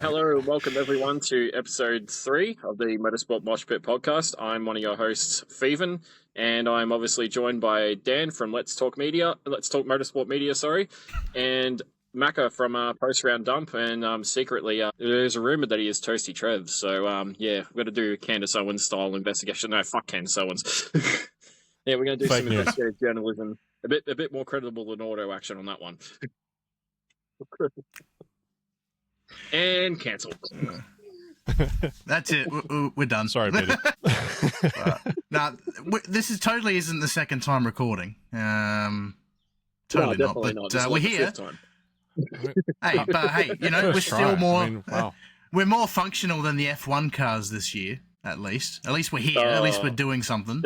Hello and welcome everyone to episode 3 of the Motorsport Mosh Pit podcast. I'm one of your hosts, Pheven, and I'm obviously joined by Dan from Let's Talk Motorsport Media, and Maka from Post Round Dump, and secretly there's a rumor that he is Toasty Trev. So we're gonna do Candace Owens style investigation. No, fuck Candace Owens. Yeah, we're gonna do some investigative journalism, a bit more credible than auto action on that one. And cancelled. That's it. We're done. Sorry, Betty. Now, this totally isn't the second time recording. Totally no, not. But we're here. Hey, you know, we're still more. We're more functional than the F1 cars this year. At least we're here. At least we're doing something.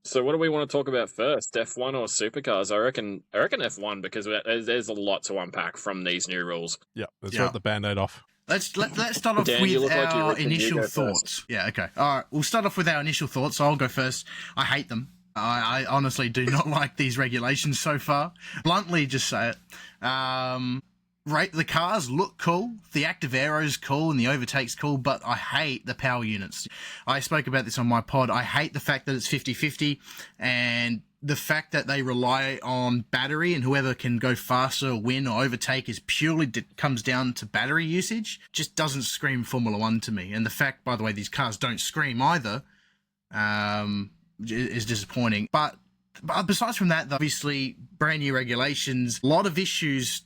So what do we want to talk about first? F1 or Supercars? I reckon F1 because there's a lot to unpack from these new rules. Yeah, let's rip the Band-Aid off. Let's start off with our initial thoughts. Yeah, okay. All right, we'll start off with our initial thoughts. So I'll go first. I hate them. I honestly do not like these regulations so far. Bluntly, just say it. The cars look cool, the active aero's cool, and the overtake's cool, but I hate the power units. I spoke about this on my pod. I hate the fact that it's 50-50, and the fact that they rely on battery, and whoever can go faster or win or overtake is purely comes down to battery usage, just doesn't scream Formula 1 to me. And the fact, by the way, these cars don't scream either, is disappointing. But besides from that, obviously, brand new regulations, a lot of issues,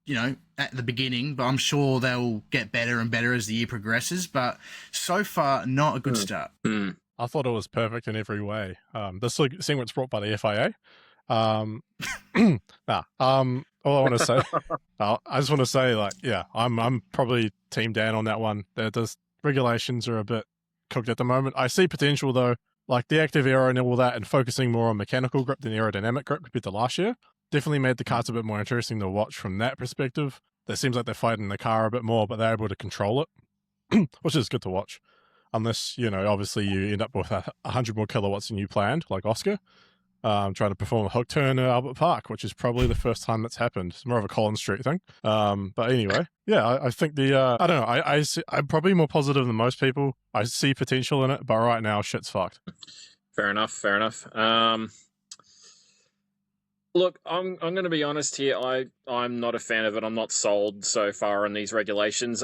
you know, at the beginning, but I'm sure they'll get better and better as the year progresses. But so far, not a good start. I thought it was perfect in every way. This segment's brought by the FIA. All I want to say, I just want to say, I'm probably Team Dan on that one. The regulations are a bit cooked at the moment. I see potential though, like the active aero and all that, and focusing more on mechanical grip than aerodynamic grip compared to last year. Definitely made the cars a bit more interesting to watch from that perspective. It seems like they're fighting the car a bit more, but they're able to control it, which is good to watch. Unless, you know, obviously you end up with 100 more kilowatts than you planned, like Oscar, trying to perform a hook turn at Albert Park, which is probably the first time that's happened. It's more of a Collins Street thing. But anyway, I think I don't know, I'm probably more positive than most people. I see potential in it, but right now, shit's fucked. Fair enough. Look, I'm going to be honest here. I'm not a fan of it. I'm not sold so far on these regulations.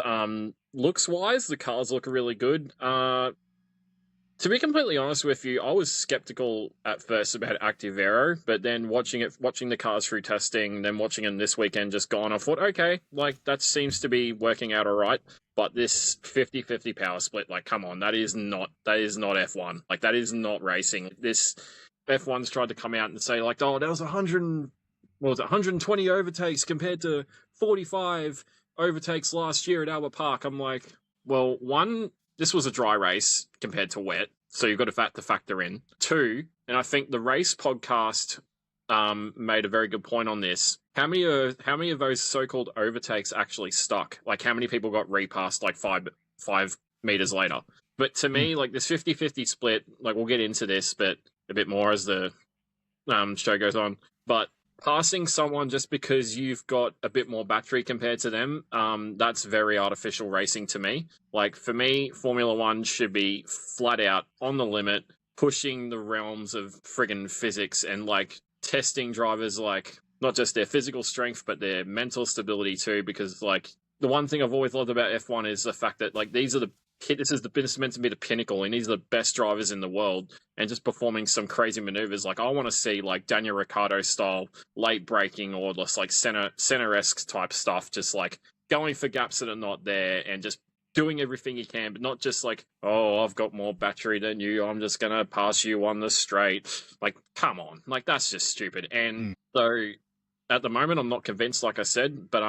Looks-wise, the cars look really good. To be completely honest with you, I was skeptical at first about Active Aero, but then watching the cars through testing, then watching them this weekend just gone, I thought, okay, like that seems to be working out all right. But this 50-50 power split, like, come on, that is not F1. Like, that is not racing. This F1's tried to come out and say, like, oh, there was 120 overtakes compared to 45 overtakes last year at Albert Park. I'm like, well, one, this was a dry race compared to wet, so you've got to factor in. Two, and I think the race podcast made a very good point on this. How many of those so-called overtakes actually stuck? Like, how many people got repassed like 5 meters later? But to me, like, this 50-50 split, like, we'll get into this, but a bit more as the show goes on. But passing someone just because you've got a bit more battery compared to them, that's very artificial racing to me. Like, for me, Formula 1 should be flat out on the limit, pushing the realms of friggin' physics and, like, testing drivers, like, not just their physical strength, but their mental stability too. Because, like, the one thing I've always loved about F1 is the fact that, like, this is meant to be the pinnacle, and these are the best drivers in the world, and just performing some crazy maneuvers. Like, I want to see, like, Daniel Ricciardo style late braking or just, like, center-esque type stuff, just, like, going for gaps that are not there and just doing everything he can, but not just like, oh, I've got more battery than you, I'm just going to pass you on the straight. Like, come on. Like, that's just stupid. And so, at the moment, I'm not convinced, like I said, but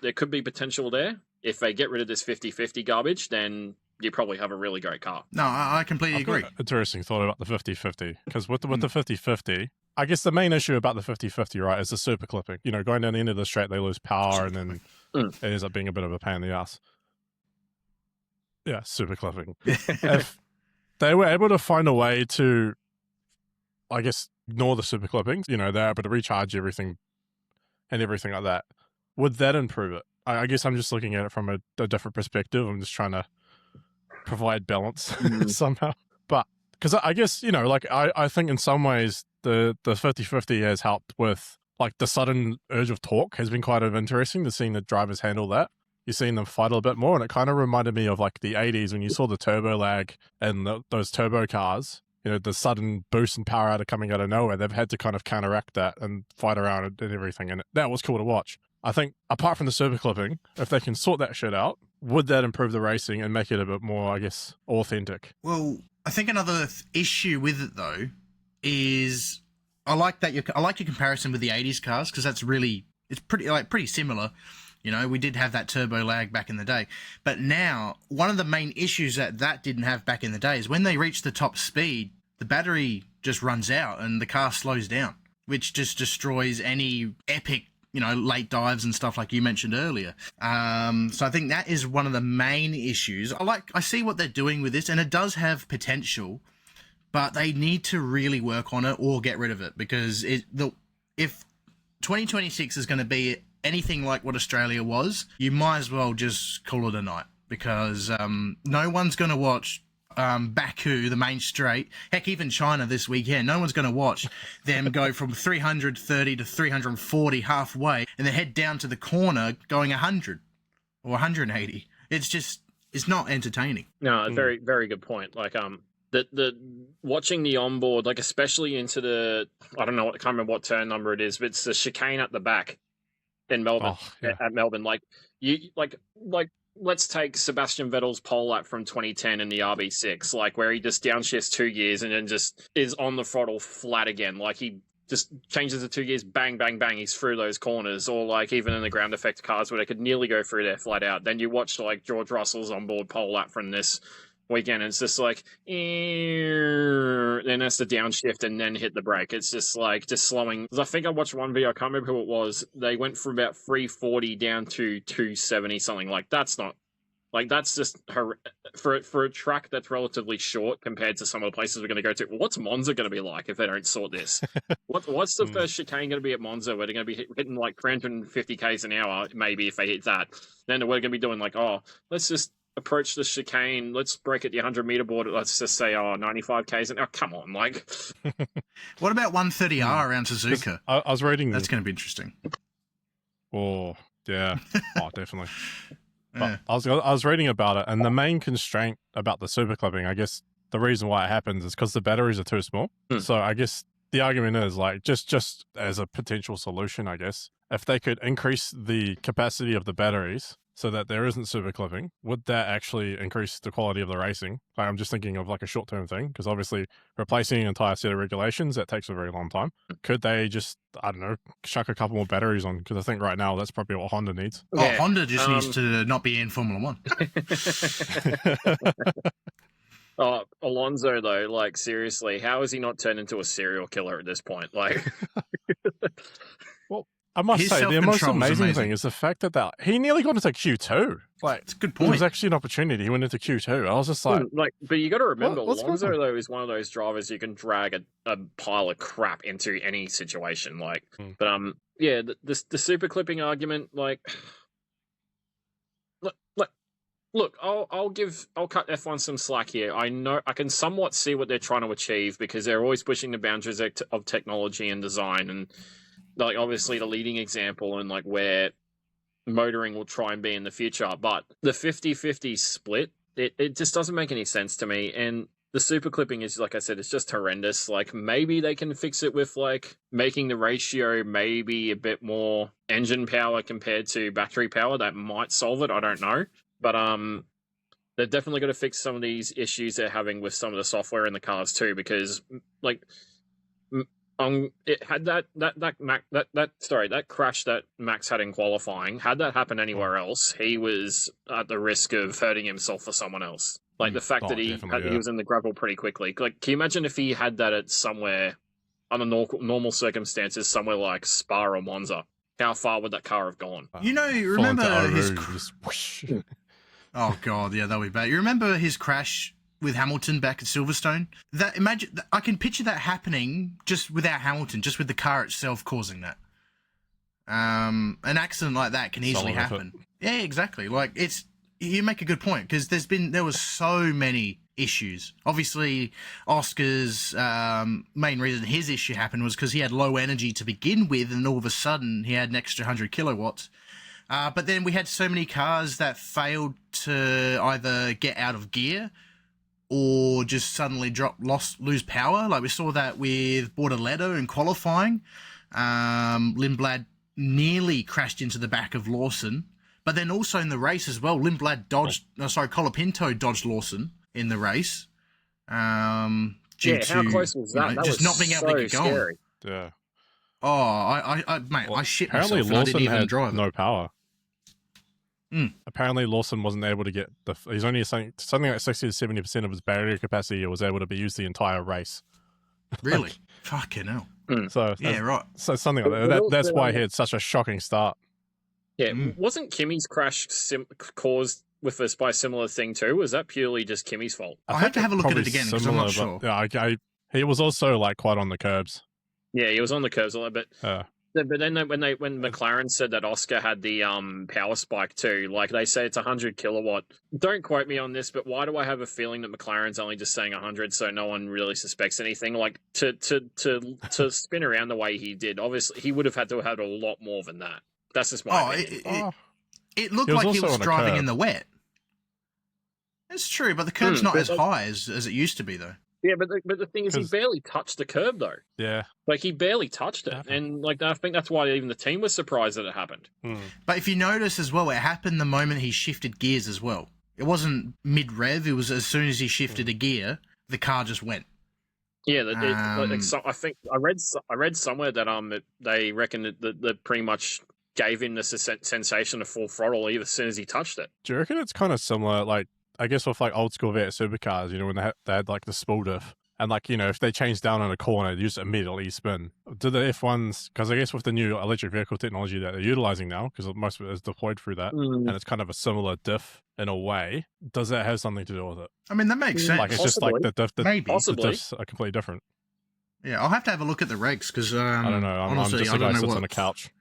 there could be potential there. If they get rid of this 50-50 garbage, then you probably have a really great car. No, I completely agree. Interesting thought about the 50-50, because with the 50-50, I guess the main issue about the 50-50, right, is the super clipping. You know, going down the end of the straight, they lose power, and then it ends up being a bit of a pain in the ass. Yeah, super clipping. If they were able to find a way to, I guess, ignore the super clippings, you know, they're able to recharge everything and everything like that. Would that improve it? I guess I'm just looking at it from a different perspective. I'm just trying to provide balance somehow. But because I guess, like I think in some ways the 50-50 has helped with like the sudden urge of torque has been quite interesting to seeing the drivers handle that. You're seeing them fight a little bit more, and it kind of reminded me of like the 80s when you saw the turbo lag and those turbo cars. The sudden boost in power coming out of nowhere. They've had to kind of counteract that and fight around it and everything, and that was cool to watch. I think apart from the super clipping, if they can sort that shit out, would that improve the racing and make it a bit more, I guess, authentic? Well, I think another issue with it though is I like your comparison with the 80s cars, because it's pretty similar. We did have that turbo lag back in the day. But now, one of the main issues that didn't have back in the day is when they reach the top speed, the battery just runs out and the car slows down, which just destroys any epic, late dives and stuff like you mentioned earlier. So I think that is one of the main issues. I see what they're doing with this, and it does have potential, but they need to really work on it or get rid of it, because if 2026 is going to be anything like what Australia was, you might as well just call it a night, because no one's going to watch Baku, the main straight. Heck, even China this weekend, no one's going to watch them go from 330 to 340 halfway and then head down to the corner going 100 or 180. It's not entertaining. No, very, very good point. Like, the watching the onboard, like especially into I can't remember what turn number it is, but it's the chicane at the back in Melbourne. At Melbourne, let's take Sebastian Vettel's pole lap from 2010 in the RB6, like where he just downshifts 2 gears and then just is on the throttle flat again. Like he just changes the 2 gears, bang, bang, bang, he's through those corners. Or like even in the ground effect cars where they could nearly go through there flat out. Then you watch like George Russell's onboard pole lap from this weekend, and it's just like, then has to downshift and then hit the brake. It's just slowing. I think I watched one video, I can't remember who it was. They went from about 340 down to 270 something. Like that's just for a track that's relatively short compared to some of the places we're going to go to. What's Monza going to be like if they don't sort this? What's the first chicane going to be at Monza, where they're going to be hitting like 350 k's an hour, maybe if they hit that? Then we're going to be doing like, let's just approach the chicane, let's break at the 100-meter board, let's just say 95 k's an hour. Come on, like. What about 130R around Suzuka? I was reading that's going to be interesting. Oh yeah, definitely. Yeah. I was reading about it, and the main constraint about the super clipping, I guess the reason why it happens is because the batteries are too small. So I guess the argument is like just as a potential solution, I guess, if they could increase the capacity of the batteries so that there isn't super clipping, would that actually increase the quality of the racing? Like, I'm just thinking of like a short-term thing, because obviously replacing an entire set of regulations, that takes a very long time. Could they just, I don't know, chuck a couple more batteries on? Because I think right now that's probably what Honda needs. Yeah. Honda just needs to not be in Formula One. Alonso though, like seriously, how is he not turned into a serial killer at this point? Like, well, I must say, the most amazing thing is the fact that he nearly got into Q2. Like, it's a good point. It was actually an opportunity. He went into Q2. I was just like, but you got to remember, Alonso though is one of those drivers you can drag a pile of crap into any situation. Like, but yeah, the super clipping argument, like, look, I'll cut F1 some slack here. I know I can somewhat see what they're trying to achieve, because they're always pushing the boundaries of technology and design, and like obviously the leading example and like where motoring will try and be in the future. But the 50-50 split, it just doesn't make any sense to me. And the super clipping is, like I said, it's just horrendous. Like, maybe they can fix it with like making the ratio maybe a bit more engine power compared to battery power. That might solve it. I don't know. But they're definitely going to fix some of these issues they're having with some of the software in the cars too, because like it had that crash that Max had in qualifying. Had that happen anywhere else, he was at the risk of hurting himself or someone else. Like the fact that he was in the gravel pretty quickly. Like, can you imagine if he had that at somewhere under normal circumstances, somewhere like Spa or Monza? How far would that car have gone? Remember his... Oh god, yeah, that'll be bad. You remember his crash with Hamilton back at Silverstone? I can picture that happening just without Hamilton, just with the car itself causing that. An accident like that can easily happen. Yeah, exactly. Like you make a good point because there was so many issues. Obviously, Oscar's main reason his issue happened was because he had low energy to begin with, and all of a sudden he had an extra 100 kilowatts. But then we had so many cars that failed to either get out of gear or just suddenly lose power. Like we saw that with Bortoletto in qualifying. Lindblad nearly crashed into the back of Lawson. But then also in the race as well, Colapinto dodged Lawson in the race. How close was that? That just was not being able to get going. Scary. Yeah. Oh, I shit myself. Apparently Lawson even had drive no power. Mm. Apparently Lawson wasn't able to get he's only something like 60 to 70% of his battery capacity was able to be used the entire race. Really? Fucking hell. So yeah, right. So something like that. That's why he had such a shocking start. Yeah, wasn't Kimmy's crash caused with us by a similar thing too? Was that purely just Kimmy's fault? I have to have a look at it again because I'm not sure. Yeah, he was also like quite on the curbs. Yeah, he was on the curbs a little bit. But then when McLaren said that Oscar had the power spike too, like they say it's 100 kilowatt. Don't quote me on this, but why do I have a feeling that McLaren's only just saying 100, so no one really suspects anything? Like to spin around the way he did, obviously he would have had to have had a lot more than that. That's just my opinion. It looked like he was driving in the wet. It's true, but the curb's not as high as it used to be, though. Yeah, but the thing is, he barely touched the curb, though. Yeah. Like, he barely touched it. And, like, I think that's why even the team was surprised that it happened. But if you notice as well, it happened the moment he shifted gears as well. It wasn't mid-rev. It was as soon as he shifted a gear, the car just went. Yeah, I think I read somewhere that they reckon that pretty much gave him the sensation of full throttle as soon as he touched it. Do you reckon it's kind of similar, like, I guess with like old school Vet supercars, when they had like the spool diff, and like, if they change down in a corner, they just immediately spin. Do the F1s, because I guess with the new electric vehicle technology that they're utilizing now, because most of it is deployed through that, and it's kind of a similar diff in a way, does that have something to do with it? I mean, that makes sense. Like, it's just like the diff, the diffs are completely different. Yeah, I'll have to have a look at the regs, because I don't know. honestly, I'm just a guy sits on a couch.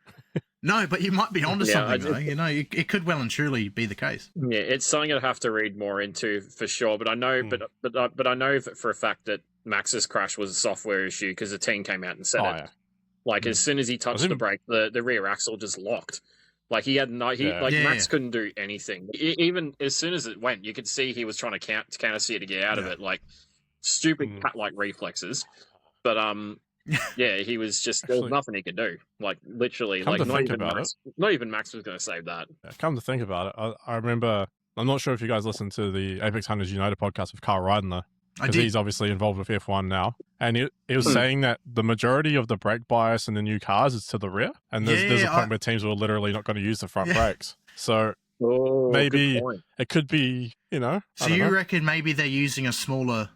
No, but you might be onto something, though. It could well and truly be the case. Yeah, it's something I'd have to read more into for sure. But I know, but I know for a fact that Max's crash was a software issue because the team came out and said it. Yeah. Like as soon as he touched the brake, the rear axle just locked. Like he had Max couldn't do anything. Even as soon as it went, you could see he was trying to counter steer to get out of it, like stupid cat-like reflexes. But yeah, he was just there was nothing he could do. Like literally, like not even Max was going to save that. Yeah, come to think about it, I remember. I'm not sure if you guys listened to the Apex Hunters United podcast with Carl Ryden, because he's obviously involved with F1 now, and he was saying that the majority of the brake bias in the new cars is to the rear, and there's a point where teams were literally not going to use the front brakes. So maybe it could be, So you reckon maybe they're using a smaller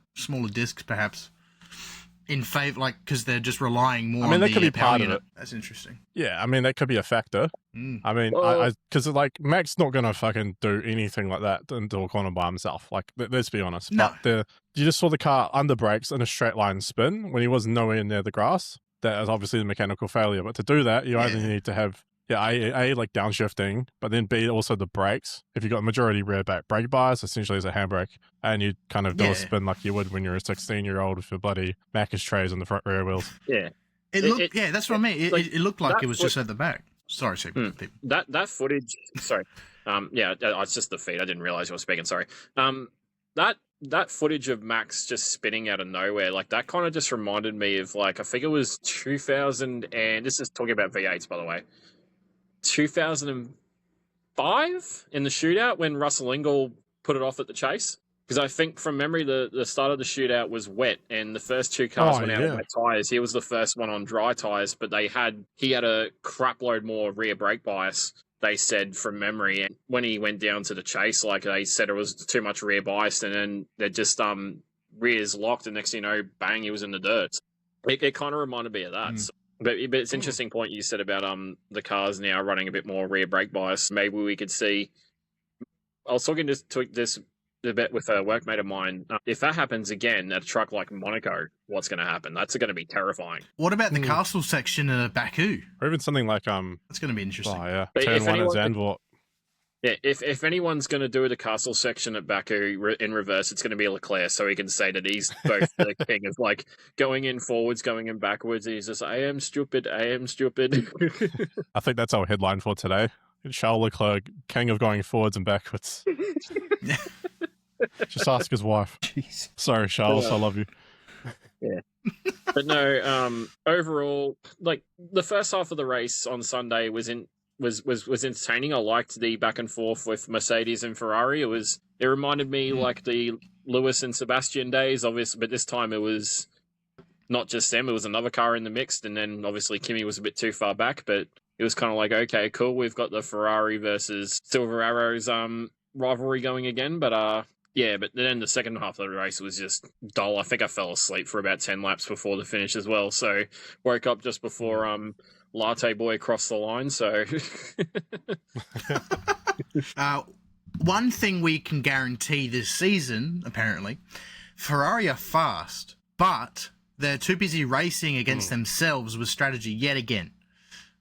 disc, perhaps? In favor, like, because they're just relying more on that could be part of it. That's interesting. Yeah, I mean, that could be a factor. I mean, because like Mac's not going to fucking do anything like that into a corner by himself. Like, let's be honest. No. But you just saw the car under brakes in a straight line spin when he was nowhere near the grass. That is obviously the mechanical failure. But to do that, you either need to have A, like downshifting, but then B, also the brakes. If you've got majority rear back brake bias, essentially as a handbrake, and you kind of do a spin like you would when you're a 16-year-old with your bloody Macca's trays on the front rear wheels. Yeah. That's what I mean. It looked like it was just at the back. Sorry, that footage. Sorry. It's just the feed. I didn't realize you were speaking. Sorry. That footage of Max just spinning out of nowhere, like that kind of just reminded me of like I think it was 2000, and this is talking about V8s by the way. 2005 in the shootout when Russell Ingall put it off at the chase. Because I think from memory, the start of the shootout was wet, and the first two cars went out on wet tyres. He was the first one on dry tyres, but he had a crap load more rear brake bias, they said, from memory. And when he went down to the chase, like they said it was too much rear bias, and then they just rears locked, and next thing you know, bang, he was in the dirt. It kind of reminded me of that. So, but it's an interesting point you said about the cars now running a bit more rear brake bias. Maybe we could see. I was talking to this a bet with a workmate of mine. If that happens again at a truck like Monaco, what's going to happen? That's going to be terrifying. What about the castle section of Baku? Or even something like That's going to be interesting. Oh yeah, But turn one at Zandvoort. Yeah, if anyone's going to do the castle section at Baku in reverse, it's going to be Leclerc, so he can say that he's both the king of like going in forwards, going in backwards. He's just, I am stupid. I think that's our headline for today. Charles Leclerc, king of going forwards and backwards. Just ask his wife. Jeez. Sorry, Charles, I love you. Yeah. But no, overall, like the first half of the race on Sunday was entertaining. I liked the back and forth with Mercedes and Ferrari. It reminded me like the Lewis and Sebastian days, obviously, but this time it was not just them, it was another car in the mix, and then obviously Kimi was a bit too far back, but it was kind of like, okay, cool, we've got the Ferrari versus Silver Arrows rivalry going again, but yeah, but then the second half of the race was just dull. I think I fell asleep for about 10 laps before the finish as well, so woke up just before Latte Boy crossed the line, so... One thing we can guarantee this season, apparently, Ferrari are fast, but they're too busy racing against themselves with strategy yet again.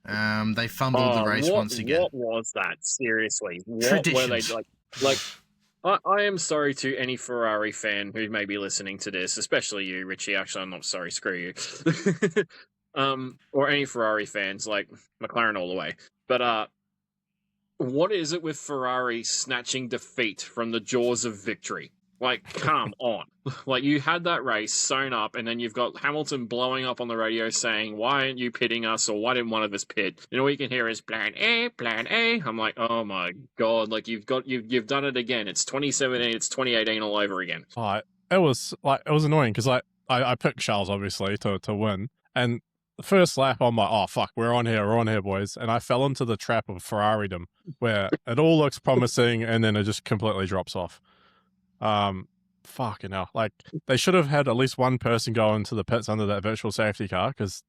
They fumbled the race once again. What was that? Seriously. Traditions. What were they like? I am sorry to any Ferrari fan who may be listening to this, especially you, Richie. Actually, I'm not sorry. Screw you. Or any Ferrari fans, like McLaren all the way. But what is it with Ferrari snatching defeat from the jaws of victory? Like, come on. Like, you had that race sewn up, and then you've got Hamilton blowing up on the radio saying, why aren't you pitting us, or why didn't one of us pit? And all you can hear is, plan A, plan A. I'm like, oh my God, like, you've done it again. It's 2017, it's 2018 all over again. It was annoying, because I picked Charles, obviously, to win, and the first lap, I'm like, oh, fuck, we're on here, boys. And I fell into the trap of Ferraridom, where it all looks promising, and then it just completely drops off. Fucking hell. Like, they should have had at least one person go into the pits under that virtual safety car, because,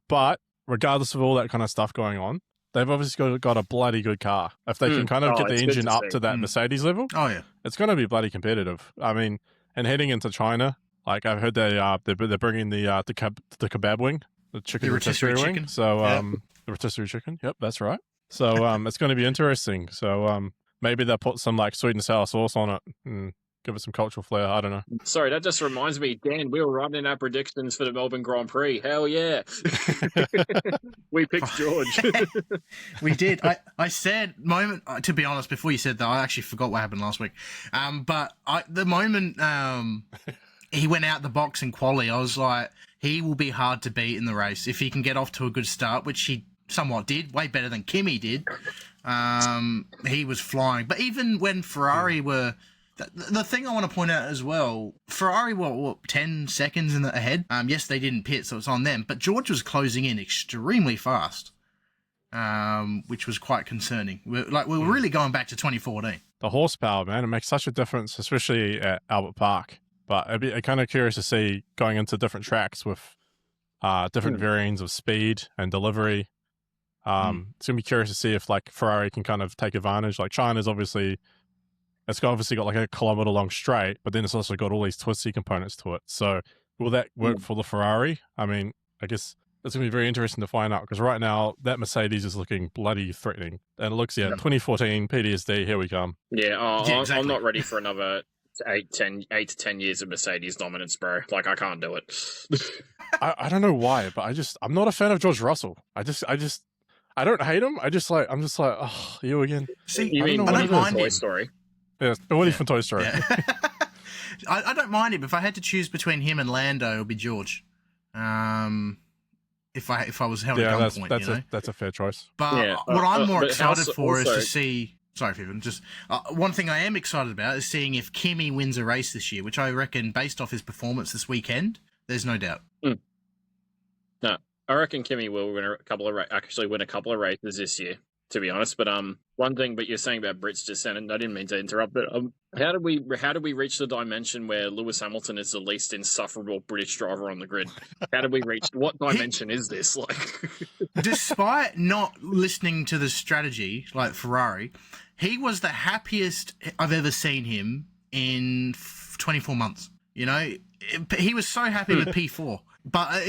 but regardless of all that kind of stuff going on, they've obviously got a bloody good car. If they can kind of get the engine up to that Mercedes level, it's going to be bloody competitive. I mean, and heading into China, like I've heard they're bringing the kebab wing, the chicken rotisserie wing. Chicken. So the rotisserie chicken. Yep, that's right. So it's going to be interesting. So maybe they'll put some like sweet and sour sauce on it and give it some cultural flair. I don't know. Sorry, that just reminds me, Dan, we were right in our predictions for the Melbourne Grand Prix. Hell yeah. We picked George. We did. I said, to be honest, before you said that, I actually forgot what happened last week. But the moment he went out the box in quali, I was like, he will be hard to beat in the race if he can get off to a good start, which he somewhat did, way better than Kimi did. He was flying. But even when Ferrari were... The thing I want to point out as well, Ferrari were 10 seconds ahead? Yes, they didn't pit, so it's on them. But George was closing in extremely fast, which was quite concerning. We're really going back to 2014. The horsepower, man, it makes such a difference, especially at Albert Park. But I'd be kind of curious to see going into different tracks with different variants of speed and delivery. It's going to be curious to see if like Ferrari can kind of take advantage. Like China's obviously got like a kilometer long straight, but then it's also got all these twisty components to it. So will that work for the Ferrari? I mean, I guess it's going to be very interesting to find out, because right now that Mercedes is looking bloody threatening. And it looks, 2014 PTSD, here we come. Yeah, exactly. I'm not ready for another 8 to 10 years of Mercedes dominance, bro. Like, I can't do it. I don't know why, but I'm not a fan of George Russell. I don't hate him. I'm just like, oh, you again. See, I don't mind Toy Story. Yeah, Woody from Toy Story. Yeah. I don't mind him. If I had to choose between him and Lando, it would be George. If I was held at gunpoint, that's a fair choice. But what I'm more excited for is to see. Sorry, Pheven. Just one thing I am excited about is seeing if Kimi wins a race this year, which I reckon, based off his performance this weekend, there's no doubt. No, I reckon Kimi will win a couple of races this year. to be honest. But one thing, but you're saying about Brits just and I didn't mean to interrupt, but how do we reach the dimension where Lewis Hamilton is the least insufferable British driver on the grid? How did we reach? What dimension is this? Like, despite not listening to the strategy like Ferrari, he was the happiest I've ever seen him in 24 months. You know, he was so happy with P4. But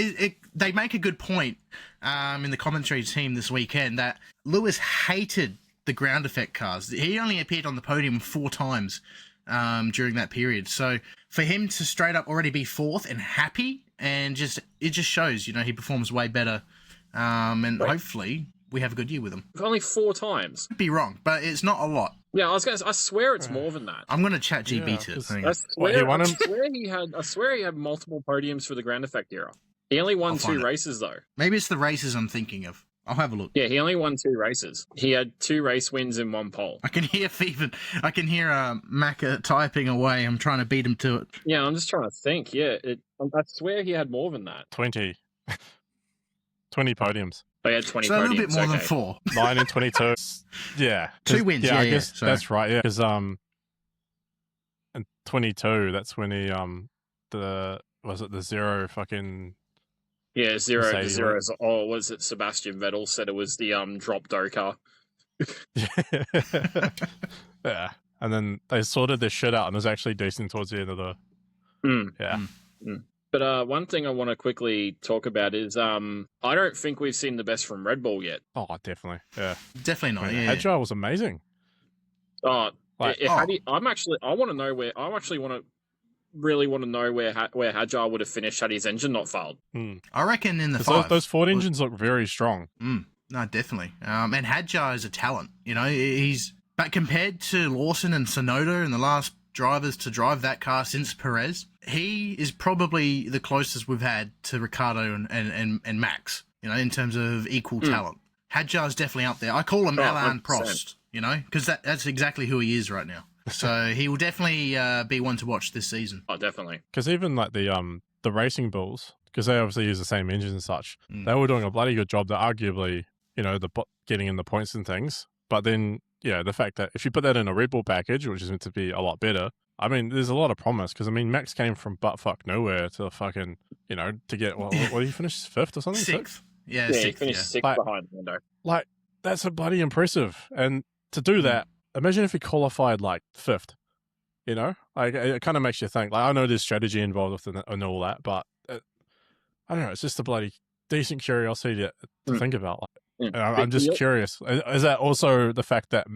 they make a good point in the commentary team this weekend that Lewis hated the ground effect cars. He only appeared on the podium 4 times during that period. So for him to straight up already be 4th and happy, and it just shows, you know, he performs way better. And hopefully we have a good year with him. Only 4 times. Could be wrong, but it's not a lot. Yeah, I swear it's more than that. I'm going to chat GBT it. I swear he had multiple podiums for the ground effect era. He only won 2 races, though. Maybe it's the races I'm thinking of. I'll have a look. Yeah, he only won 2 races. He had 2 race wins in 1 pole. I can hear Pheven. I can hear Maka typing away. I'm trying to beat him to it. Yeah, I'm just trying to think. Yeah, I swear he had more than that. 20 podiums. They had 20 so podiums. A little bit more than 4. 9 and 22. Yeah. 2 wins, yeah. I guess sorry. that's right, yeah. Because, in 22, that's when he, the 0 fucking... Yeah, 0. Oh, was it Sebastian Vettel said it was the drop car? Yeah. And then they sorted their shit out and it was actually decent towards the end of the... But one thing I want to quickly talk about is I don't think we've seen the best from Red Bull yet. Oh, definitely. Yeah. Definitely not. Yeah. Agile was amazing. I want to know where really want to know where Agile would have finished had his engine not failed. I reckon in the 5. Those Ford engines look very strong. No, definitely. And Hadjar is a talent. You know, but compared to Lawson and Sonoda and the last drivers to drive that car since Perez, he is probably the closest we've had to Ricciardo and Max, you know, in terms of equal talent. Hadjar's definitely up there. I call him Alain Prost, you know, because that's exactly who he is right now. So he will definitely be one to watch this season. Oh, definitely. Because even like the racing bulls, because they obviously use the same engines and such, they were doing a bloody good job. They're arguably, you know, getting in the points and things. But then, yeah, the fact that if you put that in a Red Bull package, which is meant to be a lot better, I mean, there's a lot of promise. Because, I mean, Max came from buttfuck nowhere to fucking, you know, to get, what did he finish? 5th or something? 6th. Yeah, he finished 6th behind Lando. Like, that's a bloody impressive. And to do that, imagine if he qualified like 5th, you know? Like, it kind of makes you think. Like, I know there's strategy involved with it and all that, but I don't know. It's just a bloody decent curiosity to think about. Like, I'm just curious. Is that also the fact that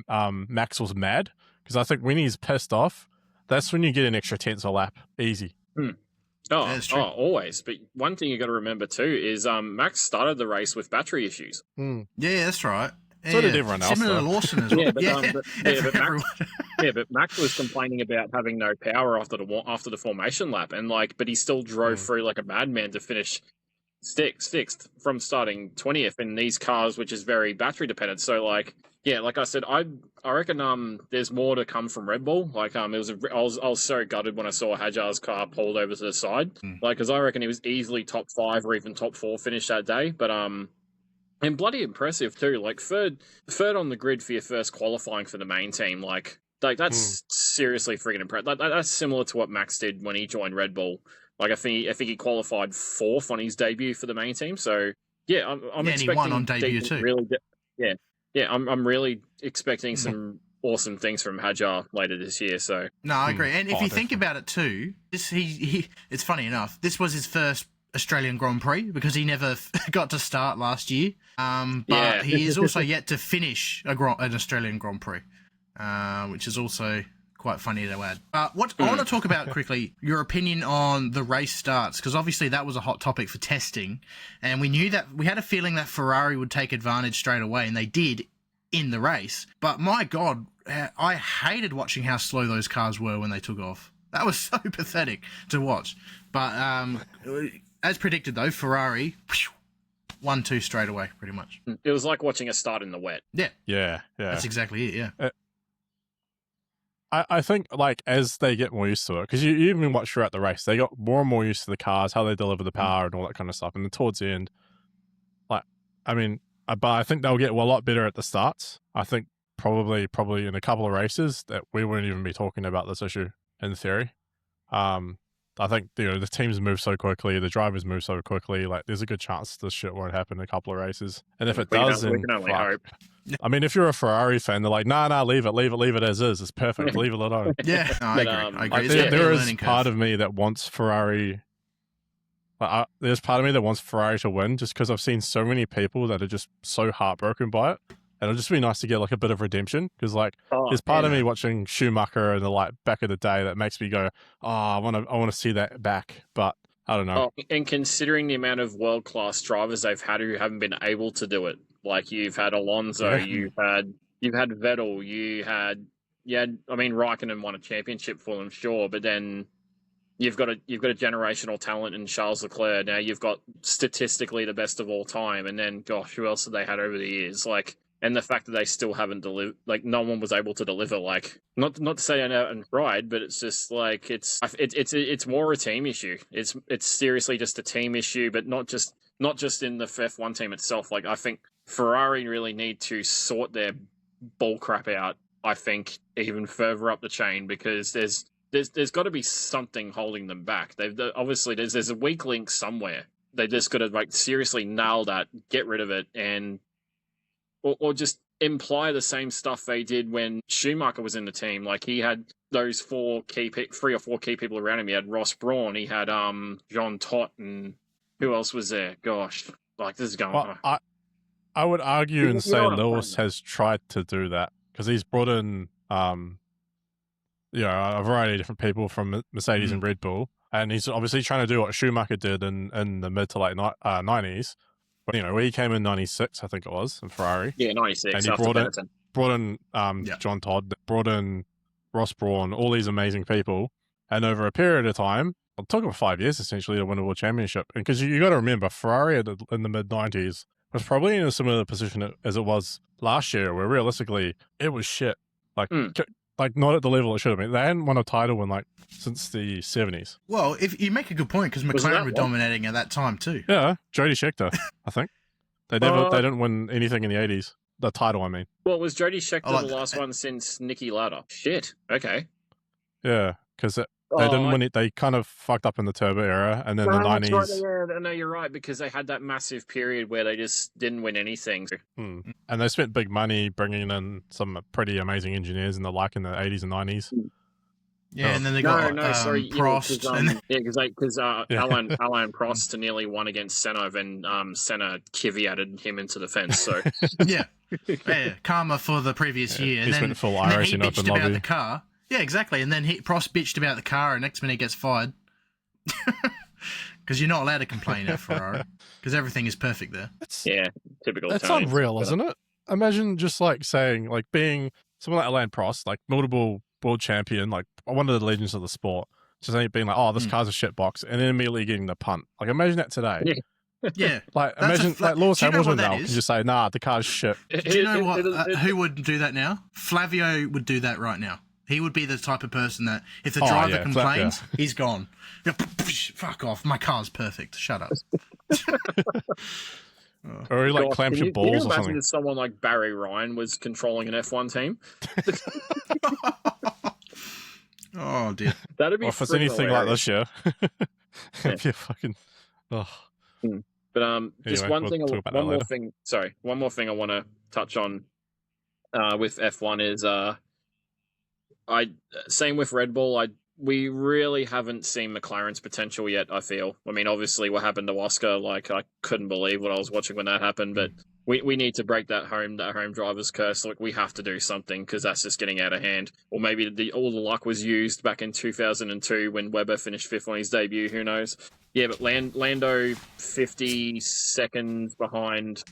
Max was mad? Because I think when he's pissed off, that's when you get an extra tenths a lap. Easy. Always. But one thing you got to remember too is Max started the race with battery issues. Yeah, that's right. So did everyone else. Similar to Lawson as well. But Max was complaining about having no power after the formation lap, and but he still drove through like a madman to finish sixth from starting 20th in these cars, which is very battery dependent. So like I said, I reckon there's more to come from Red Bull. Like I was so gutted when I saw Hadjar's car pulled over to the side, because I reckon he was easily top 5 or even top 4 finish that day. But and bloody impressive too. Like third on the grid for your first qualifying for the main team. Like that's seriously freaking impressive. That's similar to what Max did when he joined Red Bull. Like I think he qualified 4th on his debut for the main team. So yeah, I'm expecting. And he won on debut too. I'm really expecting some awesome things from Hadjar later this year. So no, I agree. And if you think about it too, it's funny enough. This was his first Australian Grand Prix because he never got to start last year. But he is also yet to finish an Australian Grand Prix, which is also quite funny to add. I want to talk about quickly your opinion on the race starts, because obviously that was a hot topic for testing, and we had a feeling that Ferrari would take advantage straight away, and they did in the race. But my God, I hated watching how slow those cars were when they took off. That was so pathetic to watch. But as predicted, though, Ferrari 1-2 straight away, pretty much. It was like watching a start in the wet. Yeah. That's exactly it. Yeah. I think, like, as they get more used to it, because you even watch throughout the race, they got more and more used to the cars, how they deliver the power and all that kind of stuff. And then towards the end, like, I mean, but I think they'll get a lot better at the starts. I think probably in a couple of races that we won't even be talking about this issue in theory. I think the teams move so quickly, the drivers move so quickly. Like, there's a good chance this shit won't happen in a couple of races. And if it does, then we can only hope. I mean, if you're a Ferrari fan, they're like, nah, leave it as is. It's perfect. Leave it alone. Yeah, no, I agree. Like, there is part of me that wants Ferrari. There's part of me that wants Ferrari to win, just because I've seen so many people that are just so heartbroken by it. And it'll just be nice to get like a bit of redemption, because there's part of me watching Schumacher and the back of the day that makes me go, I want to see that back, but I don't know. And considering the amount of world-class drivers they've had who haven't been able to do it, like you've had Alonso, you've had Vettel, you had Raikkonen won a championship for them, sure, but then you've got a generational talent in Charles Leclerc. Now you've got statistically the best of all time, and then gosh, who else have they had over the years? And the fact that they still haven't delivered, no one was able to deliver. Not to say I know and tried, but it's just it's more a team issue. It's seriously just a team issue, but not just in the F1 team itself. I think Ferrari really need to sort their bull crap out. I think even further up the chain, because there's got to be something holding them back. Obviously there's a weak link somewhere. They just got to seriously nail that, get rid of it, and. Or just imply the same stuff they did when Schumacher was in the team. He had those 3 or 4 key people around him. He had Ross Brawn, he had Jean Todt, and who else was there? Gosh, this is going on. I would argue and say Lewis has tried to do that, because he's brought in a variety of different people from Mercedes and Red Bull, and he's obviously trying to do what Schumacher did in the mid to late 90s. Where he came in 96, I think it was, in Ferrari. Yeah, 96. And he brought in John Todd, brought in Ross Brawn, all these amazing people. And over a period of time, it took him 5 years, essentially, to win a world championship. And because you got to remember, Ferrari in the mid-90s was probably in a similar position as it was last year, where realistically, it was shit. Not at the level it should have been. They hadn't won a title in since the 70s. Well, if you make a good point, because McLaren were dominating at that time too. Yeah, Jody Scheckter, I think. They didn't win anything in the 80s. The title, I mean. Well, was Jody Scheckter the last one since Niki Lauda? Shit. Okay. Yeah, because they didn't win it. They kind of fucked up in the turbo era, and then the 90s. Right, no, you're right, because they had that massive period where they just didn't win anything. And they spent big money bringing in some pretty amazing engineers in the 80s and 90s. Yeah, and then they got Prost. Because Alain Prost nearly won against Senna, then Senna caveated him into the fence. So yeah, karma for the previous year. He's been full Irish in open lobby. About the car. Yeah, exactly. And then Prost bitched about the car, and next minute he gets fired. Because you're not allowed to complain at Ferrari, because everything is perfect there. Typical. That's unreal, isn't it? Imagine just saying, being someone like Alain Prost, multiple world champion, one of the legends of the sport, just being this car's a shitbox, and then immediately getting the punt. Imagine that today. Yeah. Imagine Lewis Hamilton now can just say, nah, the car's shit. Do you know what? Who would do that now? Flavio would do that right now. He would be the type of person that if the driver complains, he's gone. Fuck off. My car's perfect. Shut up. Or he clamps your balls or something. If someone like Barry Ryan was controlling an F1 team. Oh dear. That'd be if it's anything hilarious. like this year. It'd be a fucking... But just anyway, one more thing I want to touch on with F1 is same with Red Bull. We really haven't seen McLaren's potential yet, I feel. I mean, obviously what happened to Oscar, I couldn't believe what I was watching when that happened, but we need to break that home driver's curse. We have to do something, because that's just getting out of hand. Or maybe all the luck was used back in 2002 when Webber finished 5th on his debut, who knows? Yeah, but Lando 50 seconds behind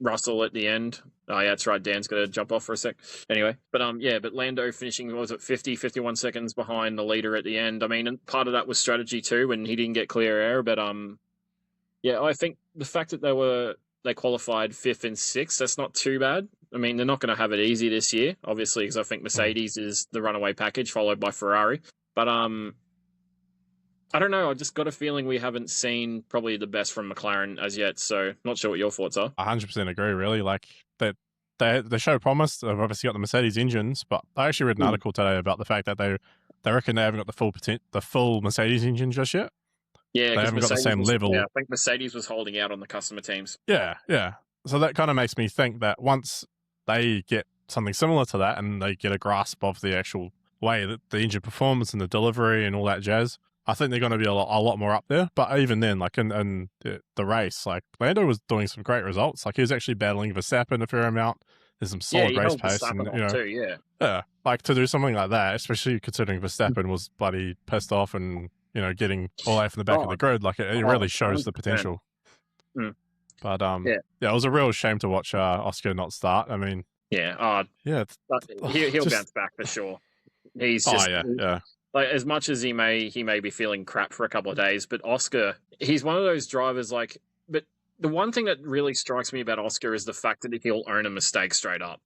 Russell at the end. Oh, yeah, that's right. Dan's got to jump off for a sec. Anyway, but Lando finishing, 51 seconds behind the leader at the end. I mean, and part of that was strategy too, and he didn't get clear air. But I think the fact that they qualified 5th and 6th, that's not too bad. I mean, they're not going to have it easy this year, obviously, because I think Mercedes is the runaway package, followed by Ferrari. But I don't know. I just got a feeling we haven't seen probably the best from McLaren as yet. So not sure what your thoughts are. 100% agree, really. Like that, the show promised. They've obviously got the Mercedes engines, but I actually read an article today about the fact that they reckon they haven't got the full Mercedes engine just yet. Yeah, they haven't got the same level. Yeah, I think Mercedes was holding out on the customer teams. Yeah. So that kind of makes me think that once they get something similar to that and they get a grasp of the actual way that the engine performs and the delivery and all that jazz, I think they're going to be a lot more up there. But even then, like in the race, like Lando was doing some great results. Like he was actually battling Verstappen a fair amount. There's some solid race pace, and yeah, like to do something like that, especially considering Verstappen was bloody pissed off and getting all the way from the back of the grid. Like it really shows the potential. But it was a real shame to watch Oscar not start. I mean, he'll bounce back for sure. He's just like, as much as he may be feeling crap for a couple of days, but Oscar, he's one of those drivers like. But the one thing that really strikes me about Oscar is the fact that he'll own a mistake straight up.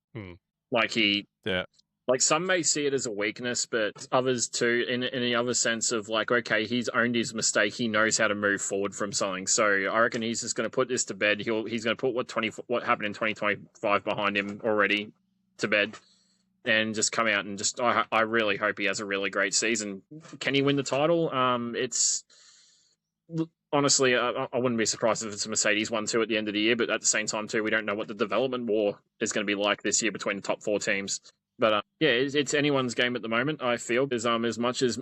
Like some may see it as a weakness, but others too, in the other sense of like, okay, he's owned his mistake. He knows how to move forward from something. So I reckon he's just going to put this to bed. He's going to put what happened in 2025 behind him already to bed, and just come out and just. I really hope he has a really great season. Can he win the title? Honestly, I wouldn't be surprised if it's a Mercedes 1-2 at the end of the year. But at the same time, too, we don't know what the development war is going to be like this year between the top 4 teams. But it's anyone's game at the moment. I feel because as much as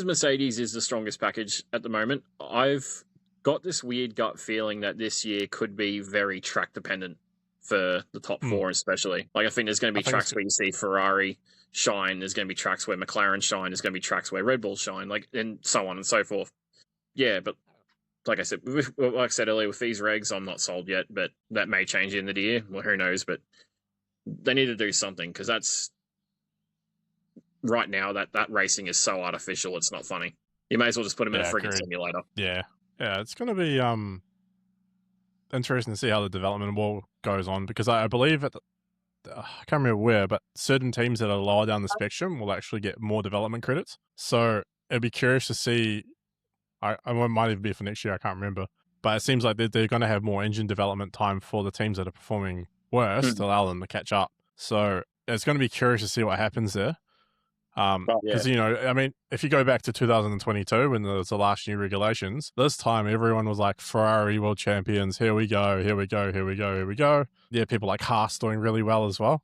Mercedes is the strongest package at the moment, I've got this weird gut feeling that this year could be very track dependent for the top 4, especially. Like I think there's going to be tracks where you see Ferrari shine. There's going to be tracks where McLaren shine. There's going to be tracks where Red Bull shine, like and so on and so forth. Yeah, but like I said earlier, with these regs, I'm not sold yet. But that may change at the end of the year. Well, who knows? But they need to do something because that's right now that racing is so artificial. It's not funny. You may as well just put them in a freaking simulator. Yeah. It's going to be interesting to see how the development war goes on because I believe I can't remember where, but certain teams that are lower down the spectrum will actually get more development credits. So it'd be curious to see. I might even be for next year. I can't remember, but it seems like they're going to have more engine development time for the teams that are performing worse to allow them to catch up. So it's going to be curious to see what happens there. Because, I mean, if you go back to 2022 when there was the last new regulations, this time everyone was like Ferrari world champions. Here we go. Yeah, people like Haas doing really well as well.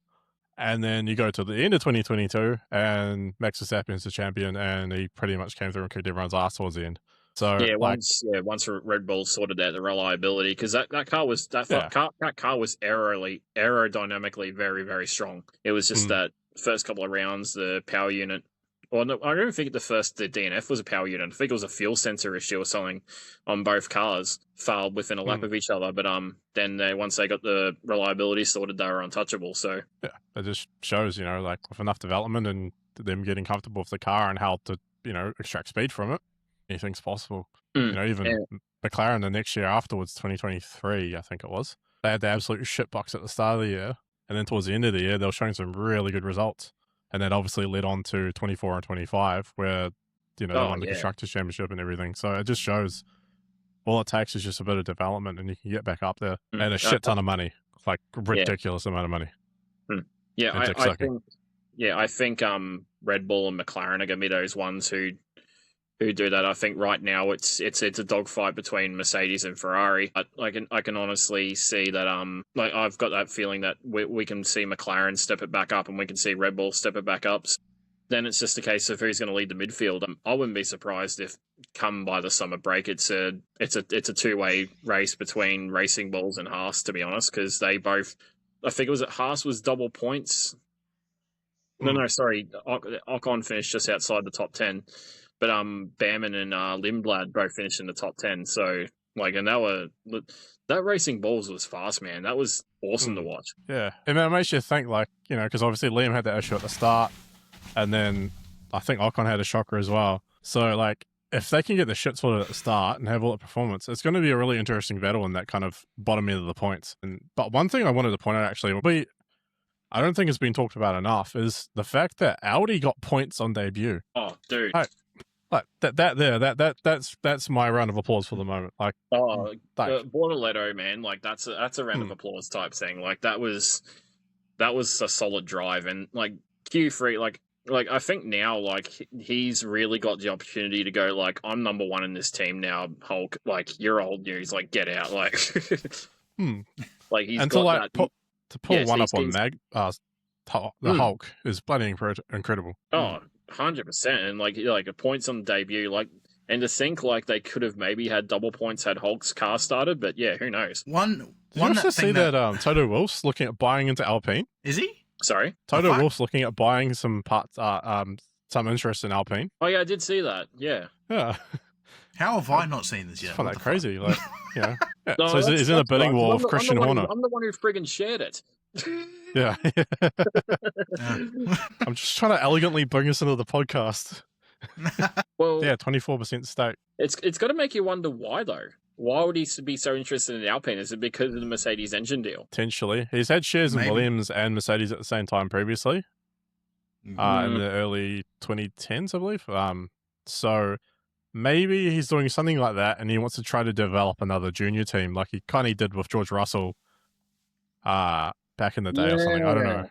And then you go to the end of 2022 and Max Verstappen's the champion and he pretty much came through and kicked everyone's ass towards the end. So once Red Bull sorted out the reliability, because that car was car was aerodynamically very, very strong. It was just that first couple of rounds, the power unit. Well, no, I don't think the DNF was a power unit. I think it was a fuel sensor issue or something on both cars. Failed within a lap of each other, but then once they got the reliability sorted, they were untouchable. So yeah, it just shows like with enough development and them getting comfortable with the car and how to extract speed from it. Anything's possible. Even McLaren the next year afterwards, 2023, I think it was, they had the absolute shitbox at the start of the year. And then towards the end of the year, they were showing some really good results. And that obviously led on to 24 and 25, where, they won the Constructors' Championship and everything. So it just shows all it takes is just a bit of development and you can get back up there. And a shit ton of money, like ridiculous amount of money. Yeah, I think Red Bull and McLaren are going to be those ones who do that. I think right now it's a dogfight between Mercedes and Ferrari. I can honestly see that I've got that feeling that we can see McLaren step it back up and we can see Red Bull step it back up. Then it's just a case of who's going to lead the midfield. I wouldn't be surprised if come by the summer break it's a two-way race between Racing Bulls and Haas, to be honest, because they both, I think it was Haas was double points. No, sorry, Ocon finished just outside the top 10. But Bamman and Lindblad both finished in the top 10. So that Racing Bulls was fast, man. That was awesome to watch. Yeah, and it makes you think, because obviously Liam had that issue at the start, and then I think Ocon had a shocker as well. So if they can get the shit sorted at the start and have all the performance, it's going to be a really interesting battle in that kind of bottom end of the points. But one thing I wanted to point out actually, I don't think it's been talked about enough, is the fact that Audi got points on debut. Oh, dude. like that's my round of applause for the moment. Like, Bortoletto, man, like that's a round of applause type thing. Like that was a solid drive, and like Q3, like I think now like he's really got the opportunity to go like, I'm number one in this team now, Hulk. Like you're old news, like get out, like. Like he's and got to like that. To pull one up on the Hulk is bloody incredible. Oh, 100%. And like points on the debut, like, and to think like they could have maybe had double points had Hulk's car started, but yeah, who knows? Did you also see that Toto Wolff's looking at buying into Alpine? Is he? Sorry? Toto Wolff's looking at buying some parts, some interest in Alpine. Oh yeah, I did see that. Yeah. Yeah. How have I not seen this yet? I find that crazy. Like, you know. Yeah. No, so he's in a bidding war with Christian Horner. I'm the one who friggin' shared it. Yeah. I'm just trying to elegantly bring us into the podcast. Well, yeah, 24% stake. It's got to make you wonder why though. Why would he be so interested in Alpine? Is it because of the Mercedes engine deal? Potentially. He's had shares in Williams and Mercedes at the same time previously, in the early 2010s, I believe. So maybe he's doing something like that, and he wants to try to develop another junior team, like he kind of did with George Russell back in the day or something. I don't know.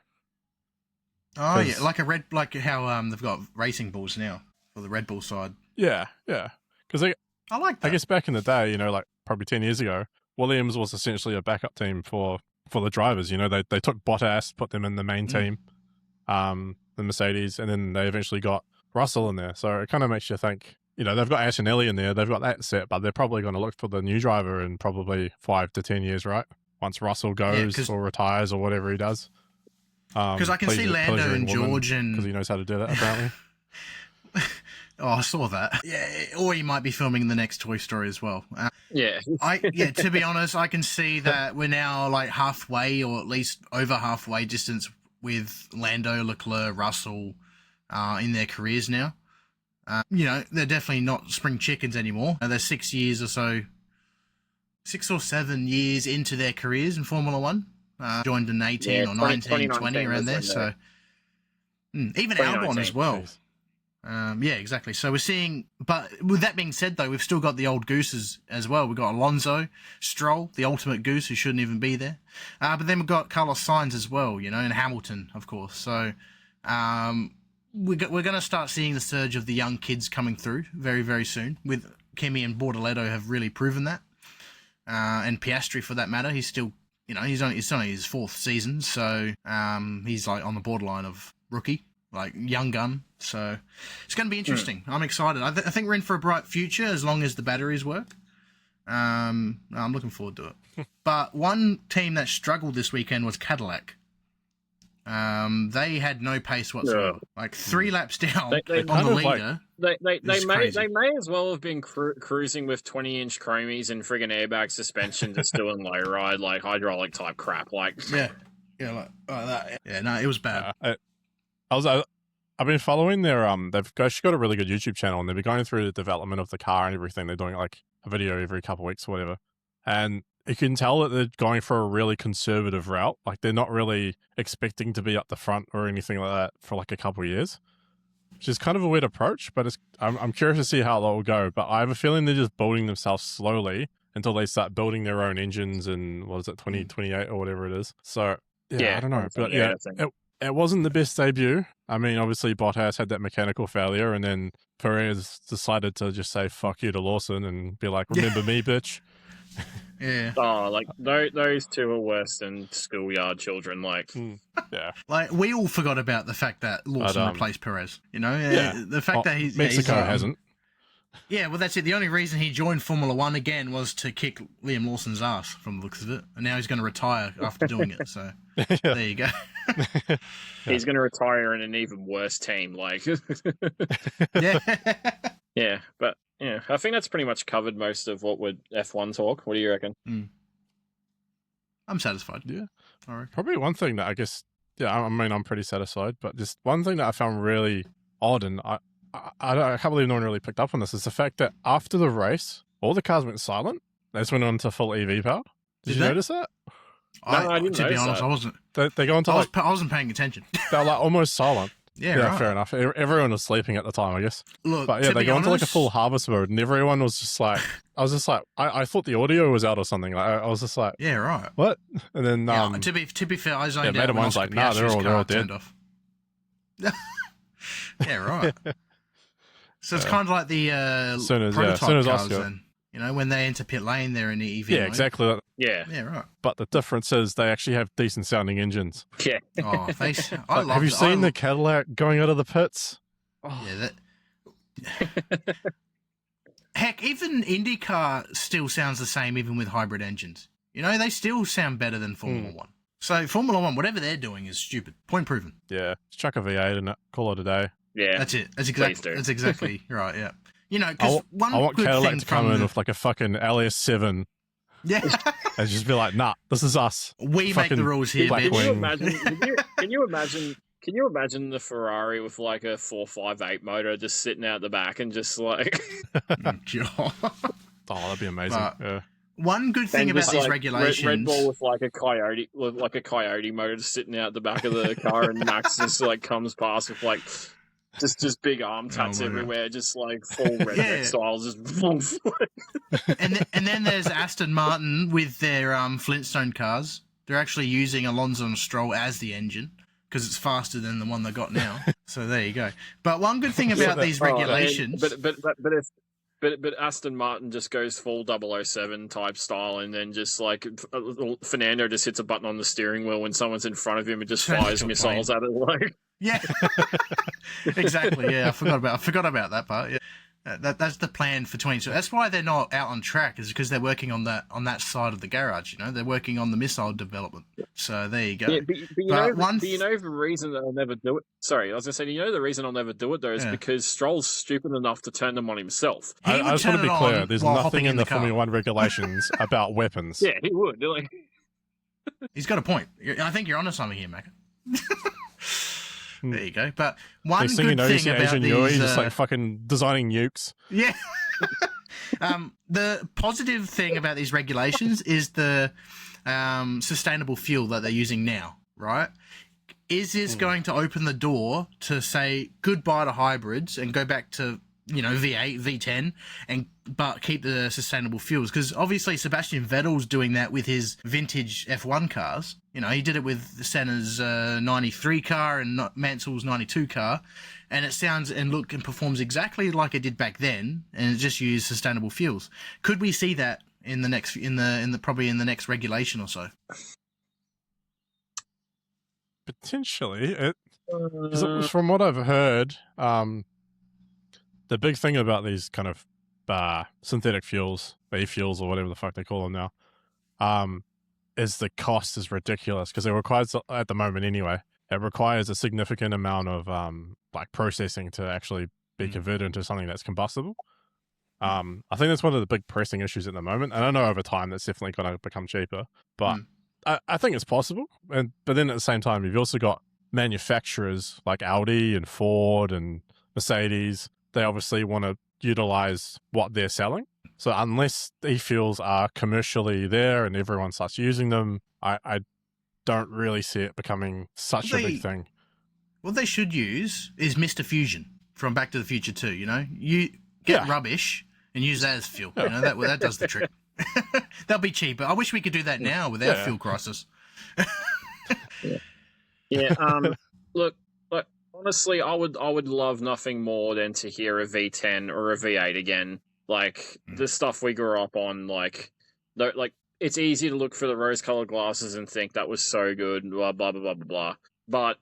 Oh yeah, like how they've got racing bulls now for the Red Bull side. Yeah, yeah. Because I like that. I guess back in the day, you know, like probably 10 years ago, Williams was essentially a backup team for the drivers. You know, they took Bottas, put them in the main team, the Mercedes, and then they eventually got Russell in there. So it kind of makes you think, you know, they've got Antonelli in there, they've got that set, but they're probably going to look for the new driver in probably 5 to 10 years, right? Once Russell goes or retires or whatever he does. Because I can see Lando and George and... Because he knows how to do that, apparently. Oh, I saw that. Yeah, or he might be filming the next Toy Story as well. Yeah. To be honest, I can see that we're now like halfway, or at least over halfway distance with Lando, Leclerc, Russell in their careers now. You know, they're definitely not spring chickens anymore. They're 6 years or so, 6 or 7 years into their careers in Formula One. Joined in 18 or 19, 20, around there. So even Albon as well. Yeah, exactly. So we're seeing, but with that being said, though, we've still got the old gooses as well. We've got Alonso, Stroll, the ultimate goose who shouldn't even be there. But then we've got Carlos Sainz as well, you know, and Hamilton, of course. So we're going to start seeing the surge of the young kids coming through very, very soon. With Kimi and Bortoletto have really proven that. And Piastri, for that matter, he's still, you know, it's only his 4th season. So he's like on the borderline of rookie. Like young gun, so it's going to be interesting. I'm excited. I think we're in for a bright future as long as the batteries work. I'm looking forward to it. But one team that struggled this weekend was Cadillac. They had no pace whatsoever. Like 3 laps down on the leader. They may as well have been cruising with 20-inch chromies and friggin' airbag suspension, just doing low ride like hydraulic type crap. Like yeah, like that. Yeah, no, it was bad. I've been following their they've got a really good YouTube channel, and they've been going through the development of the car and everything. They're doing like a video every couple of weeks or whatever, and you can tell that they're going for a really conservative route. Like they're not really expecting to be up the front or anything like that for like a couple of years, which is kind of a weird approach. But I'm curious to see how that will go. But I have a feeling they're just building themselves slowly until they start building their own engines in 2028 or whatever it is. So yeah, I don't know, but yeah. It wasn't the best debut. I mean, obviously Bottas had that mechanical failure, and then Perez decided to just say "fuck you" to Lawson and be like, "Remember me, bitch." Yeah. Oh, like those two are worse than schoolyard children. Like, yeah. Like we all forgot about the fact that Lawson replaced Perez. You know, the fact that Mexico hasn't. Yeah, well, that's it. The only reason he joined Formula One again was to kick Liam Lawson's ass, from the looks of it, and now he's going to retire after doing it. So there you go. He's going to retire in an even worse team. Like, yeah, but yeah, I think that's pretty much covered most of what would F1 talk. What do you reckon? I'm satisfied. Yeah, all right. Probably one thing that I guess, I mean, I'm pretty satisfied, but just one thing that I found really odd, and I can't believe no one really picked up on this, is the fact that after the race, all the cars went silent. They just went on to full EV power. Did you notice that? No, I didn't. To be honest, I wasn't. They go into I wasn't paying attention. They're like almost silent. Yeah, right. Fair enough. Everyone was sleeping at the time, I guess. Look, but yeah, they go into like a full harvest mode, and everyone was just like, I was just like, I thought the audio was out or something. Like, I was just like, yeah, right. What? And then to be fair, I zoned out. Mate of mine's like, nah, they're all dead. Off. Yeah, right. So it's kind of like the prototype cars then. You know, when they enter pit lane, they're in the EV mode. Exactly. Yeah, right. But the difference is they actually have decent sounding engines. Yeah. Oh, have you seen the Cadillac going out of the pits? Oh. Yeah, that. Heck, even IndyCar still sounds the same, even with hybrid engines. You know, they still sound better than Formula One. So Formula One, whatever they're doing is stupid. Point proven. Yeah, just chuck a V8 in it. Call it a day. Yeah, that's it. That's exactly right. Yeah. You know, because I want Cadillac to come in with like a fucking LS7. Yeah. And just be like, nah, this is us. We make the rules here, bitch. Can you imagine the Ferrari with like a 458 motor just sitting out the back and just like... Oh, that'd be amazing. Yeah. One good thing about these regulations... Red Bull with like a coyote motor just sitting out the back of the car, and Max just like comes past with like... Just big arm tats everywhere, just like full redneck style, just. and then there's Aston Martin with their Flintstone cars. They're actually using Alonso and Stroll as the engine because it's faster than the one they got now. So there you go. But one good thing about these regulations, but Aston Martin just goes full 007 type style, and then just like Fernando just hits a button on the steering wheel when someone's in front of him and just fires missiles at it like. Yeah, exactly. Yeah, I forgot about that part. Yeah, that's the plan for 2020. That's why they're not out on track, is because they're working on that side of the garage. You know, they're working on the missile development. So there you go. Yeah, but you know the reason that I'll never do it. Sorry, I was gonna say, you know the reason I'll never do it though is because Stroll's stupid enough to turn them on himself. I just want to be clear. There's nothing in the Formula One regulations about weapons. Yeah, he would. Like, he's got a point. I think you're onto something here, Maka. There you go. But one good thing about Adrian these... Newey just like fucking designing nukes. Yeah. The positive thing about these regulations is the sustainable fuel that they're using now, right? Is this going to open the door to say goodbye to hybrids and go back to, you know, V8, V10, but keep the sustainable fuels? Because obviously Sebastian Vettel's doing that with his vintage F1 cars. You know, he did it with Senna's 93 car and Mansell's 92 car, and it sounds and performs exactly like it did back then, and it just used sustainable fuels. Could we see that in the next probably in the next regulation or so? Potentially, from what I've heard, the big thing about these kind of synthetic fuels, e-fuels or whatever the fuck they call them now, is the cost is ridiculous because it requires, at the moment anyway, it requires a significant amount of like processing to actually be converted into something that's combustible. I think that's one of the big pressing issues at the moment. And I know over time that's definitely going to become cheaper, but I think it's possible. But then at the same time, you've also got manufacturers like Audi and Ford and Mercedes. They obviously want to utilize what they're selling. So unless e-fuels are commercially there and everyone starts using them, I don't really see it becoming such a big thing. What they should use is Mr. Fusion from Back to the Future 2, you know? You get rubbish and use that as fuel. You know, that does the trick. That'll be cheaper. I wish we could do that now without fuel crisis. Look, honestly, I would love nothing more than to hear a V10 or a V8 again. Like the stuff we grew up on, like it's easy to look for the rose-colored glasses and think that was so good, blah blah blah blah blah. But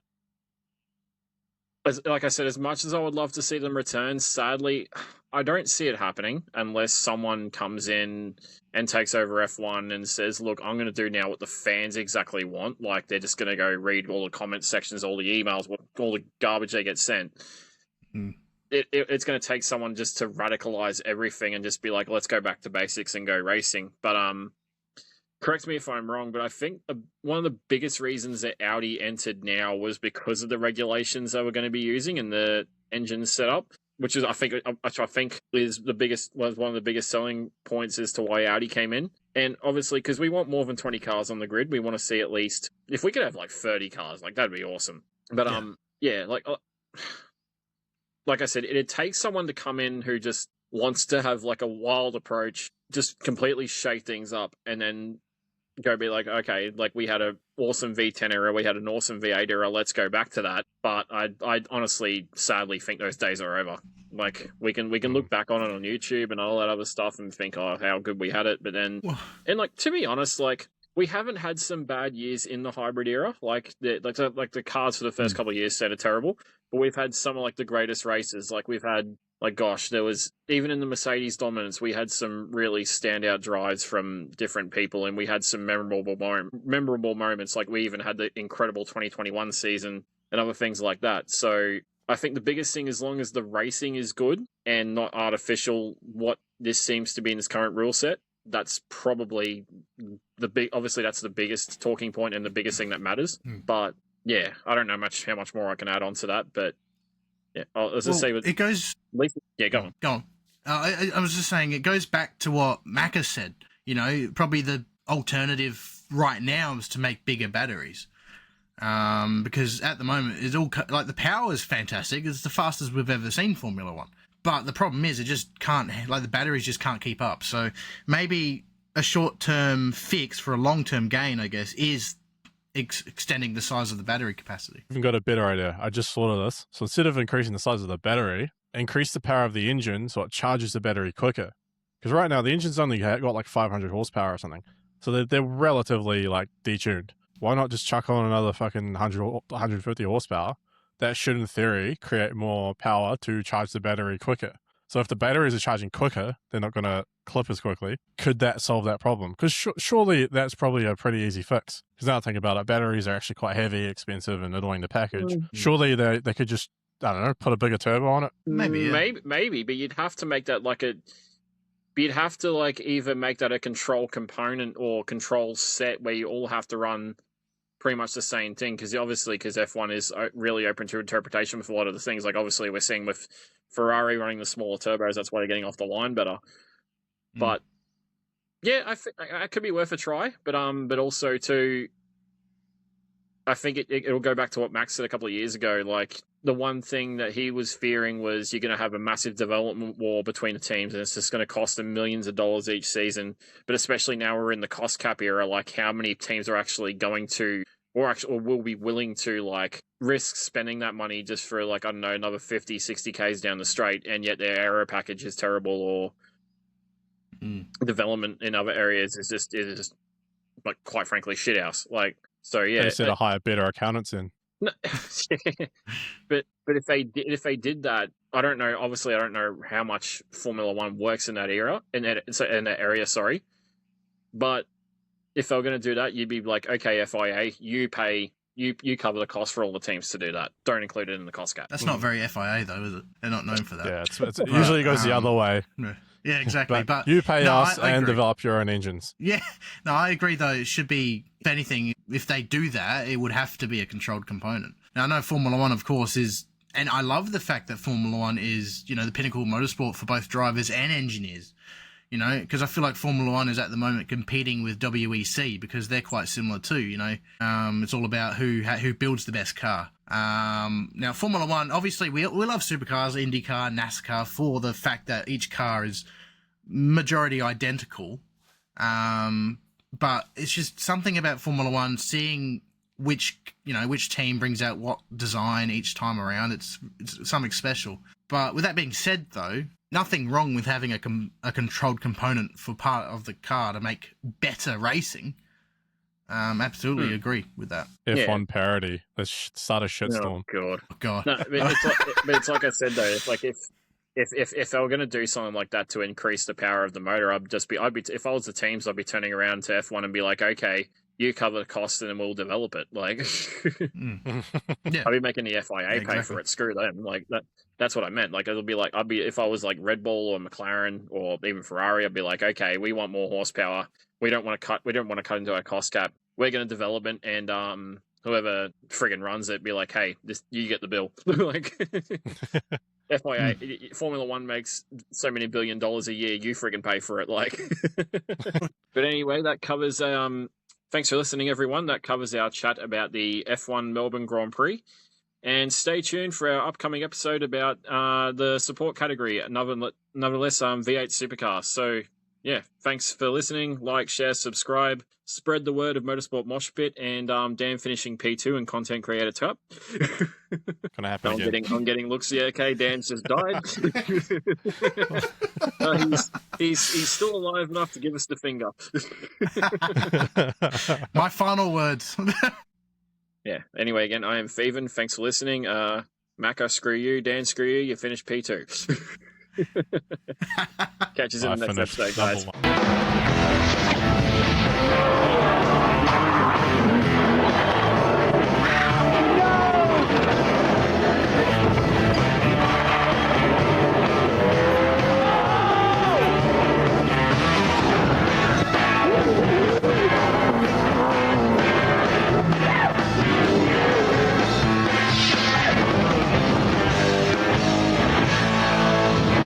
like I said, as much as I would love to see them return, sadly, I don't see it happening unless someone comes in and takes over F1 and says, look, I'm going to do now what the fans exactly want. Like, they're just going to go read all the comment sections, all the emails, all the garbage they get sent. It's going to take someone just to radicalize everything and just be like, let's go back to basics and go racing. But correct me if I'm wrong, but I think one of the biggest reasons that Audi entered now was because of the regulations they were going to be using and the engine setup, which I think is was one of the biggest selling points as to why Audi came in. And obviously, because we want more than 20 cars on the grid, we want to see at least, if we could have like 30 cars, like that'd be awesome. But like I said, it takes someone to come in who just wants to have like a wild approach, just completely shake things up, and then go be like, okay, like we had an awesome V10 era, we had an awesome V8 era, let's go back to that. But I honestly, sadly think those days are over. Like we can look back on it on YouTube and all that other stuff and think, oh, how good we had it. But then, and like to be honest, like we haven't had some bad years in the hybrid era. Like the cars for the first couple of years said are terrible, but we've had some of like the greatest races. Like we've had. Like, gosh, there was, even in the Mercedes dominance, we had some really standout drives from different people, and we had some memorable moments. Like, we even had the incredible 2021 season and other things like that. So, I think the biggest thing, as long as the racing is good and not artificial, what this seems to be in this current rule set, that's probably obviously, that's the biggest talking point and the biggest thing that matters. But, yeah, I don't know how much more I can add on to that, but. Yeah, it goes. Yeah, go on. Go on. I was just saying it goes back to what Maka said. You know, probably the alternative right now is to make bigger batteries, because at the moment it's all like the power is fantastic. It's the fastest we've ever seen Formula One. But the problem is it just can't. Like the batteries just can't keep up. So maybe a short-term fix for a long-term gain, I guess, is extending the size of the battery capacity. I've even got a better idea. I just thought of this. So instead of increasing the size of the battery, increase the power of the engine so it charges the battery quicker. Because right now the engine's only got like 500 horsepower or something. So they're relatively like detuned. Why not just chuck on another fucking 150 horsepower? That should, in theory, create more power to charge the battery quicker. So if the batteries are charging quicker, they're not going to clip as quickly. Could that solve that problem? Because surely that's probably a pretty easy fix. Because now think about it, batteries are actually quite heavy, expensive, and annoying to package. Surely they could just, I don't know, put a bigger turbo on it. Maybe, but you'd have to make that you'd have to like either make that a control component or control set where you all have to run pretty much the same thing. Because F1 is really open to interpretation with a lot of the things. Like obviously we're seeing with Ferrari running the smaller turbos, that's why they're getting off the line better. But yeah, I think it could be worth a try. But also too, I think it'll go back to what Max said a couple of years ago. Like the one thing that he was fearing was you're going to have a massive development war between the teams, and it's just going to cost them millions of dollars each season. But especially now we're in the cost cap era, like how many teams are actually going to, or will be willing to like risk spending that money just for like, I don't know, another 50, 60 Ks down the straight, and yet their aero package is terrible, or development in other areas is just like quite frankly shithouse. Like, so yeah, they said a hire better accountants in. No, but if they did that, I don't know. Obviously, I don't know how much Formula One works in that era, in that area. Sorry, but if they were going to do that, you'd be like, okay, FIA, you pay, you cover the cost for all the teams to do that. Don't include it in the cost cap. That's not very FIA though, is it? They're not known for that. Yeah, it's usually goes the other way. Yeah, exactly. But you pay us and develop your own engines. Yeah, no, I agree though. It should be, if anything, if they do that, it would have to be a controlled component. Now, I know Formula One, of course, is, and I love the fact that Formula One is, you know, the pinnacle of motorsport for both drivers and engineers. You know, because I feel like Formula One is at the moment competing with WEC because they're quite similar too. You know, it's all about who builds the best car. Now, Formula One, obviously, we love supercars, IndyCar, NASCAR for the fact that each car is majority identical. But it's just something about Formula One, seeing which team brings out what design each time around. It's something special. But with that being said, though, nothing wrong with having a controlled component for part of the car to make better racing. Absolutely agree with that. F1 parody. Let's start a shitstorm. Oh God. No, it's like I said though. It's like if they were going to do something like that to increase the power of the motor, I'd be if I was the teams, I'd be turning around to F1 and be like, okay, you cover the cost and then we'll develop it. Like, yeah. I'd be making the FIA pay for it. Screw them. Like that. That's what I meant. Like, it'll be like, if I was like Red Bull or McLaren or even Ferrari, I'd be like, okay, we want more horsepower. We don't want to cut into our cost cap. We're going to develop it, and whoever friggin' runs it, be like, hey, you get the bill. Like, FIA, Formula One makes so many $1 billion a year. You friggin' pay for it. Like, but anyway, that covers. Thanks for listening, everyone. That covers our chat about the F1 Melbourne Grand Prix. And stay tuned for our upcoming episode about the support category, nonetheless, V8 Supercars. So, yeah, thanks for listening. Like, share, subscribe, spread the word of Motorsport Mosh Pit, and Dan finishing P2 and Content Creator Cup. Gonna happen again. I'm getting looks. Yeah, okay, Dan's just died. He's still alive enough to give us the finger. My final words. Yeah. Anyway, again, I am Pheven. Thanks for listening. Maka, screw you. Dan, screw you. You finished P2. Catch us in the next episode, guys.